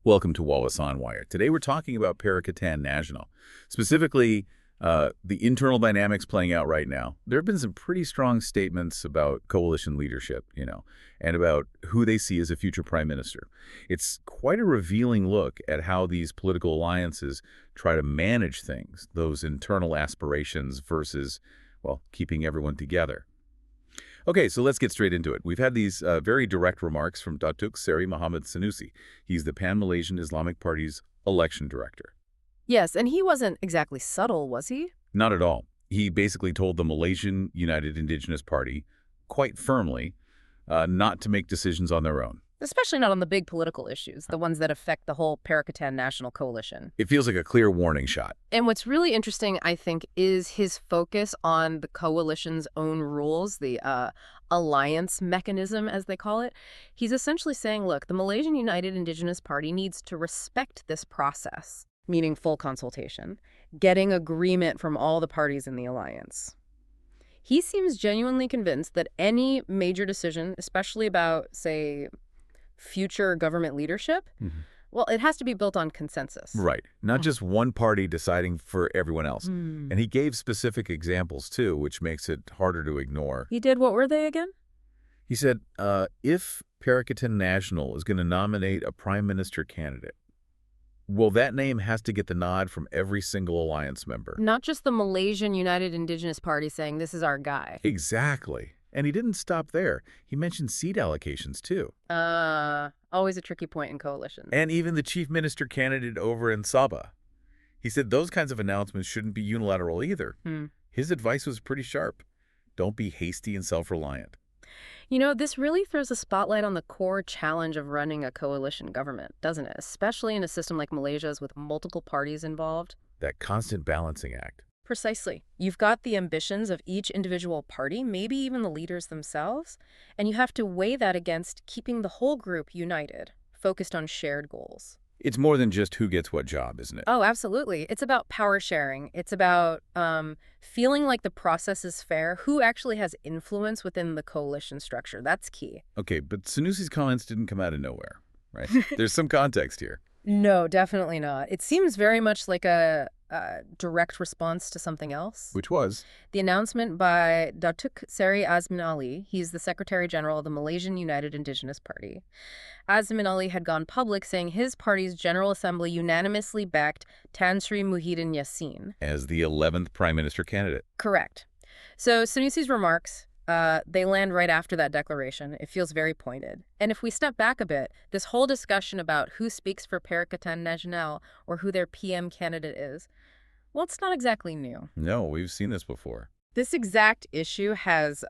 Welcome to Wallace on Wire. Today we're talking about Perikatan Nasional, specifically the internal dynamics playing out right now. There have been some pretty strong statements about coalition leadership, and about who they see as a future prime minister. It's quite a revealing look at how these political alliances try to manage things, those internal aspirations versus, well, keeping everyone together. Okay, so let's get straight into it. We've had these very direct remarks from Dato Seri Mohamed Sanusi. He's the Pan-Malaysian Islamic Party's election director. Yes, and he wasn't exactly subtle, was he? Not at all. He basically told the Malaysian United Indigenous Party, quite firmly, not to make decisions on their own. Especially not on the big political issues, the ones that affect the whole Perikatan National Coalition. It feels like a clear warning shot. And what's really interesting, I think, is his focus on the coalition's own rules, the alliance mechanism, as they call it. He's essentially saying, look, the Malaysian United Indigenous Party needs to respect this process, meaning full consultation, getting agreement from all the parties in the alliance. He seems genuinely convinced that any major decision, especially about, say, future government leadership, well, it has to be built on consensus. Right. Not just one party deciding for everyone else. And he gave specific examples, too, which makes it harder to ignore. He did? What were they again? He said, if Perikatan Nasional is going to nominate a prime minister candidate, well, that name has to get the nod from every single alliance member. Not just the Malaysian United Indigenous Party saying, this is our guy. Exactly. And he didn't stop there. He mentioned seat allocations, too. Always a tricky point in coalitions. And even the chief minister candidate over in Sabah. He said those kinds of announcements shouldn't be unilateral either. His advice was pretty sharp. Don't be hasty and self-reliant. You know, this really throws a spotlight on the core challenge of running a coalition government, doesn't it? Especially in a system like Malaysia's with multiple parties involved. That constant balancing act. Precisely. You've got the ambitions of each individual party, maybe even the leaders themselves, and you have to weigh that against keeping the whole group united, focused on shared goals. It's more than just who gets what job, isn't it? Oh, absolutely. It's about power sharing. It's about feeling like the process is fair, who actually has influence within the coalition structure. That's key. Okay, but Sanusi's comments didn't come out of nowhere, right? There's some context here. No, definitely not. It seems very much like a direct response to something else. Which was? The announcement by Dato Seri Azmin Ali. He's the Secretary General of the Malaysian United Indigenous Party. Azmin Ali had gone public saying his party's General Assembly unanimously backed Tan Sri Muhyiddin Yassin As the 11th prime minister candidate. Correct. So Sanusi's remarks, they land right after that declaration. It feels very pointed. And if we step back a bit, this whole discussion about who speaks for Perikatan Nasional or who their PM candidate is, well, it's not exactly new. No, we've seen this before. This exact issue has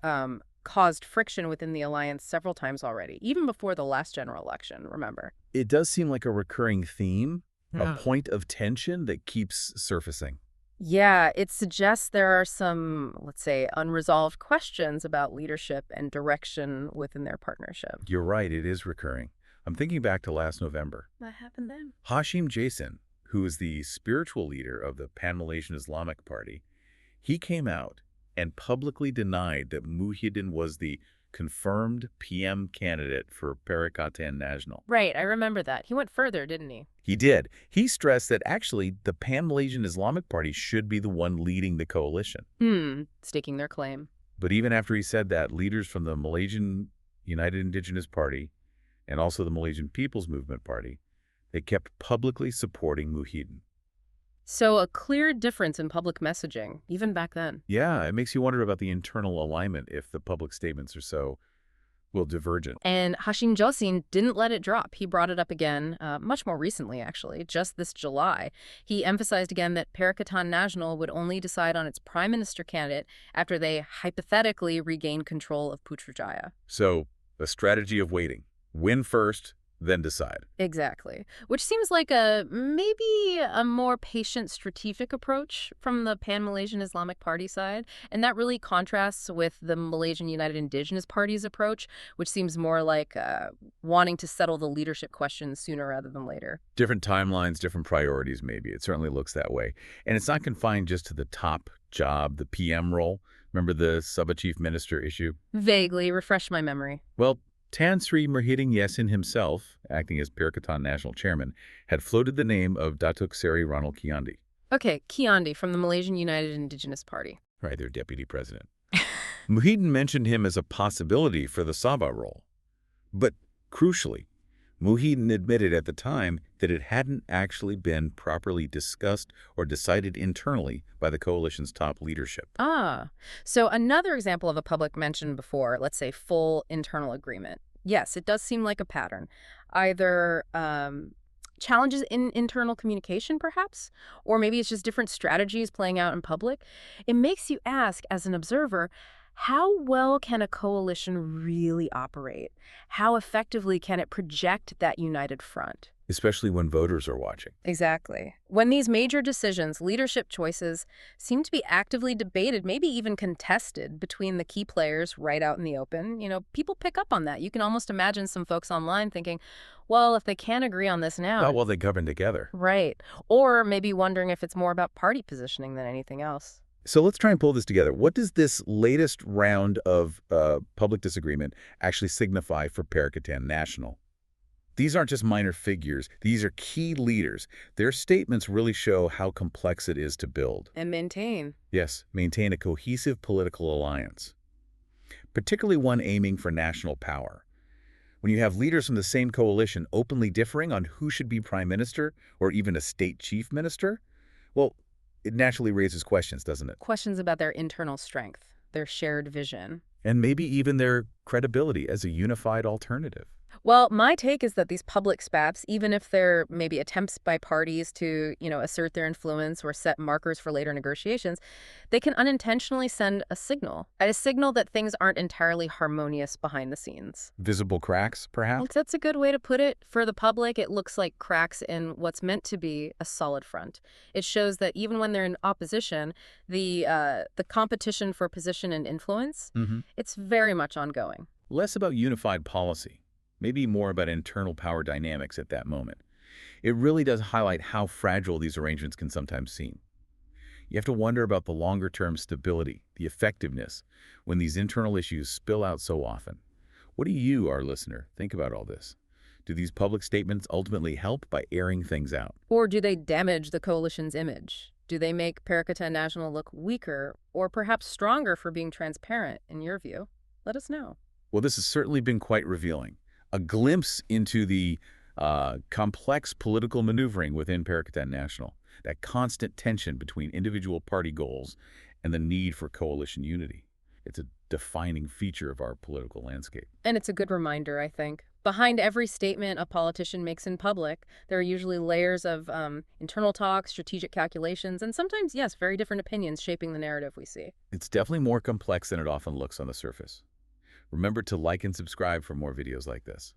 caused friction within the alliance several times already, even before the last general election, remember? It does seem like a recurring theme, a point of tension that keeps surfacing. Yeah, it suggests there are some, let's say, unresolved questions about leadership and direction within their partnership. You're right, it is recurring. I'm thinking back to last November. What happened then? Hashim Jasin, who is the spiritual leader of the Pan-Malaysian Islamic Party, he came out and publicly denied that Muhyiddin was the confirmed PM candidate for Perikatan Nasional. Right, I remember that. He went further, didn't he? He did. He stressed that actually the Pan-Malaysian Islamic Party should be the one leading the coalition. Staking their claim. But even after he said that, leaders from the Malaysian United Indigenous Party and also the Malaysian People's Movement Party, they kept publicly supporting Muhyiddin. So a clear difference in public messaging, even back then. Yeah, it makes you wonder about the internal alignment if the public statements are so, well, divergent. And Hashim Jasin didn't let it drop. He brought it up again, much more recently, actually, just this July. He emphasized again that Perikatan Nasional would only decide on its prime minister candidate after they hypothetically regain control of Putrajaya. So a strategy of waiting. Win first, then decide. Exactly. Which seems like maybe a more patient strategic approach from the Pan-Malaysian Islamic Party side. And that really contrasts with the Malaysian United Indigenous Party's approach, which seems more like wanting to settle the leadership questions sooner rather than later. Different timelines, different priorities, maybe. It certainly looks that way. And it's not confined just to the top job, the PM role. Remember the Sabah chief minister issue? Vaguely. Refresh my memory. Well, Tan Sri Muhyiddin Yassin himself, acting as Perikatan National Chairman, had floated the name of Datuk Seri Ronald Kiandi, Okay, Kiandi from the Malaysian United Indigenous Party. right, their deputy president. Muhyiddin mentioned him as a possibility for the Sabah role. But crucially, Muhyiddin admitted at the time that it hadn't actually been properly discussed or decided internally by the coalition's top leadership. Ah, so another example of a public mention before, let's say, full internal agreement. Yes, it does seem like a pattern. Either challenges in internal communication, perhaps, or maybe it's just different strategies playing out in public. It makes you ask, as an observer, how well can a coalition really operate? How effectively can it project that united front? Especially when voters are watching. Exactly. When these major decisions, leadership choices, seem to be actively debated, maybe even contested between the key players right out in the open, people pick up on that. You can almost imagine some folks online thinking, well, if they can't agree on this now. Oh, well, they govern together. Right. Or maybe wondering if it's more about party positioning than anything else. So let's try and pull this together. What does this latest round of public disagreement actually signify for Perikatan Nasional? These aren't just minor figures. These are key leaders. Their statements really show how complex it is to build. And maintain. Yes, maintain a cohesive political alliance, particularly one aiming for national power. When you have leaders from the same coalition openly differing on who should be prime minister or even a state chief minister, well, it naturally raises questions, doesn't it? Questions about their internal strength, their shared vision. And maybe even their credibility as a unified alternative. Well, my take is that these public spats, even if they're maybe attempts by parties to, assert their influence or set markers for later negotiations, they can unintentionally send a signal that things aren't entirely harmonious behind the scenes. Visible cracks, perhaps? That's a good way to put it. For the public, it looks like cracks in what's meant to be a solid front. It shows that even when they're in opposition, the competition for position and influence, it's very much ongoing. Less about unified policy. Maybe more about internal power dynamics at that moment. It really does highlight how fragile these arrangements can sometimes seem. You have to wonder about the longer-term stability, the effectiveness, when these internal issues spill out so often. What do you, our listener, think about all this? Do these public statements ultimately help by airing things out? Or do they damage the coalition's image? Do they make Perikatan Nasional look weaker or perhaps stronger for being transparent, in your view? Let us know. Well, this has certainly been quite revealing. A glimpse into the complex political maneuvering within Perikatan Nasional, that constant tension between individual party goals and the need for coalition unity. It's a defining feature of our political landscape. And it's a good reminder, I think. Behind every statement a politician makes in public, there are usually layers of internal talk, strategic calculations, and sometimes, yes, very different opinions shaping the narrative we see. It's definitely more complex than it often looks on the surface. Remember to like and subscribe for more videos like this.